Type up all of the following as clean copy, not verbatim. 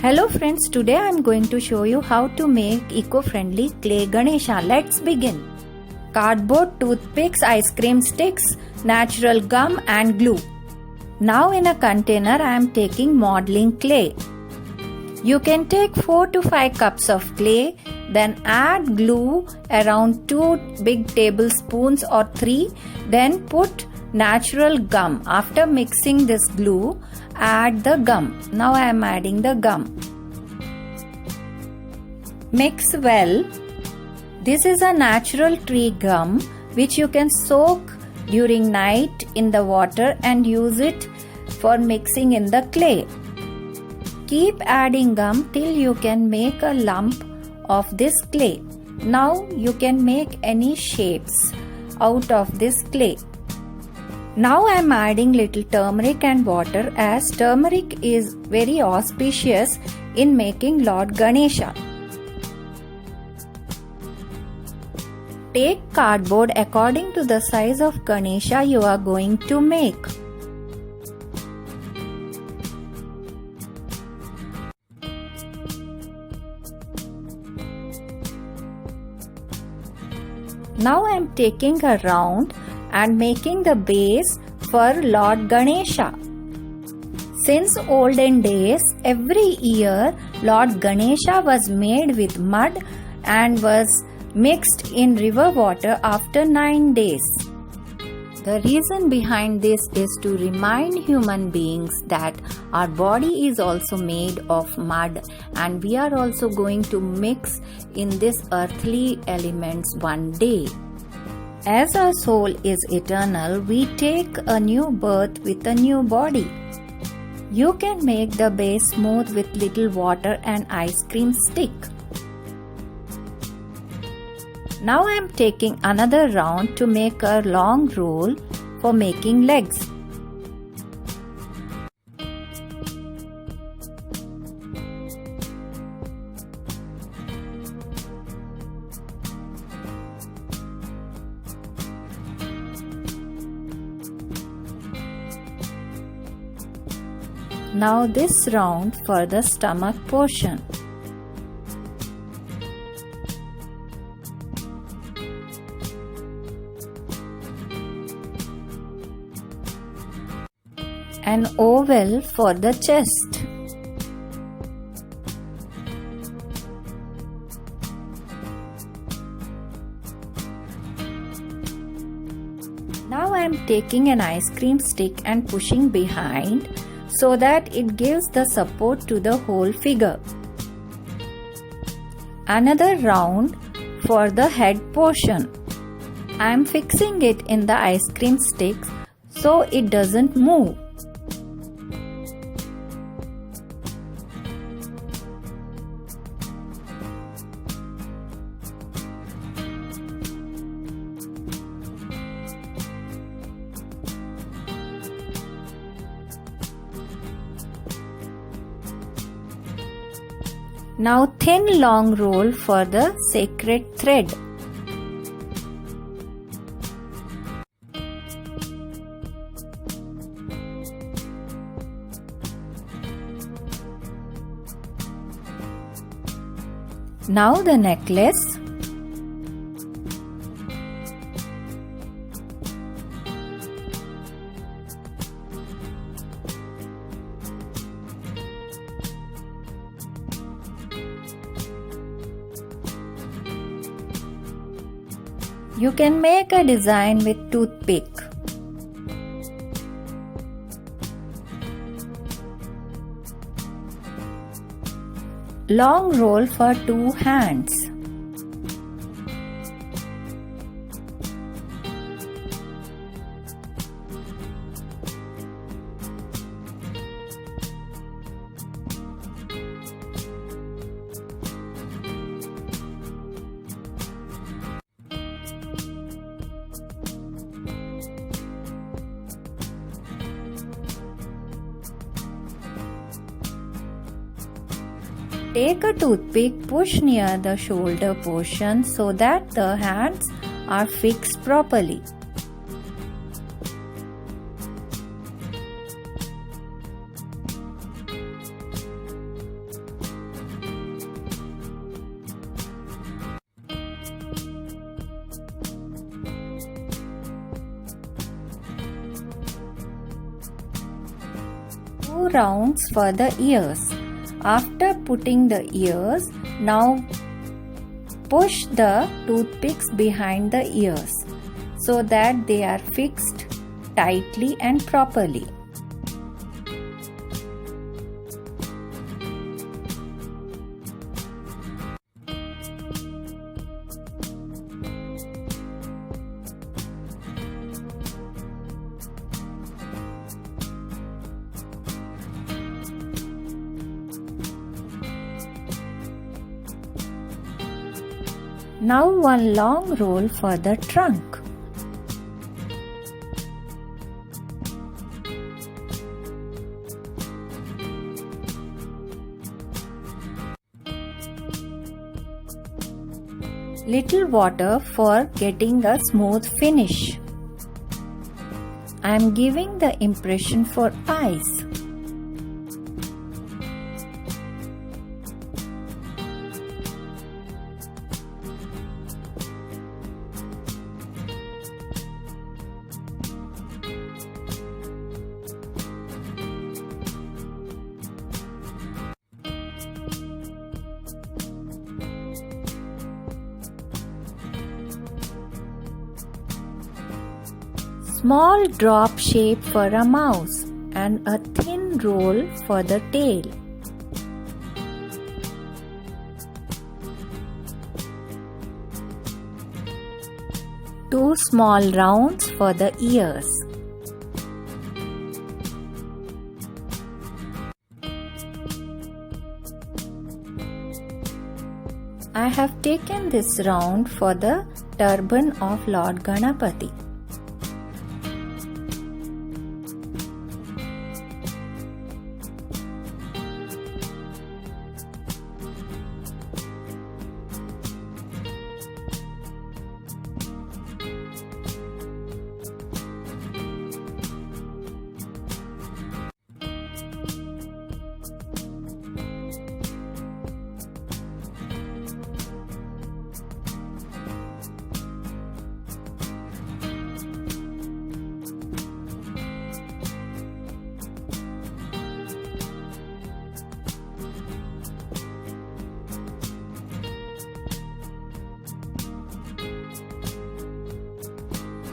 Hello friends, today I am going to show you how to make eco-friendly clay Ganesha. Let's begin. Cardboard, toothpicks, ice cream sticks, natural gum and glue. Now in a container I am taking modeling clay. You can take 4 to 5 cups of clay, then add glue around 2 big tablespoons or 3, then put natural gum. After mixing this glue, add the gum. Now I am adding the gum. Mix well. This is a natural tree gum which you can soak during night in the water and use it for mixing in the clay. Keep adding gum till you can make a lump of this clay. Now you can make any shapes out of this clay. Now I am adding little turmeric and water, as turmeric is very auspicious in making Lord Ganesha. Take cardboard according to the size of Ganesha you are going to make. Now I am taking a round and making the base for Lord Ganesha. Since olden days, every year Lord Ganesha was made with mud and was mixed in river water after 9 days. The reason behind this is to remind human beings that our body is also made of mud and we are also going to mix in these earthly elements one day. As our soul is eternal, we take a new birth with a new body. You can make the base smooth with little water and ice cream stick. Now I am taking another round to make a long roll for making legs. Now this round for the stomach portion. An oval for the chest. Now I am taking an ice cream stick and pushing behind so that it gives the support to the whole figure. Another round for the head portion. I am fixing it in the ice cream sticks so it doesn't move. Now thin long roll for the sacred thread. Now the necklace. You can make a design with toothpick. Long roll for 2 hands. Take a toothpick, push near the shoulder portion so that the hands are fixed properly. Two rounds for the ears. After putting the ears, now push the toothpicks behind the ears so that they are fixed tightly and properly. Now one long roll for the trunk. Little water for getting a smooth finish. I am giving the impression for eyes. Small drop shape for a mouse and a thin roll for the tail. Two small rounds for the ears. I have taken this round for the turban of Lord Ganapati.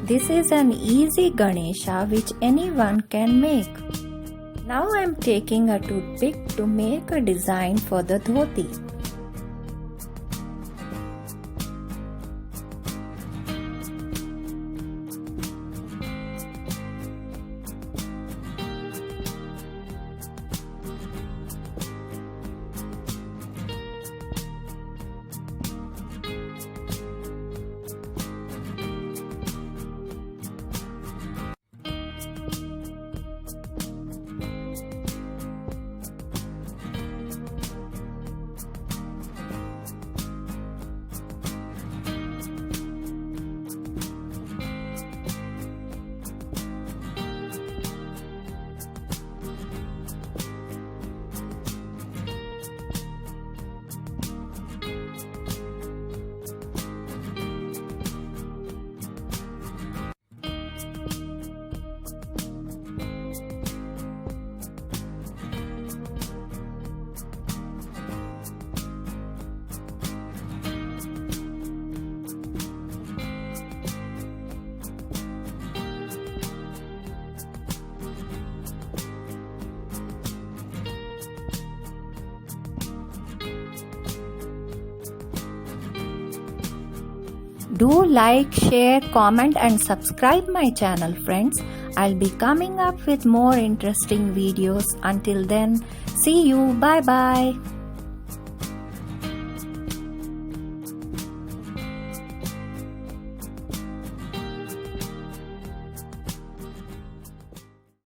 This is an easy Ganesha which anyone can make. Now I am taking a toothpick to make a design for the dhoti. Do like, share, comment and subscribe my channel, friends. I'll be coming up with more interesting videos. Until then, see you. Bye bye.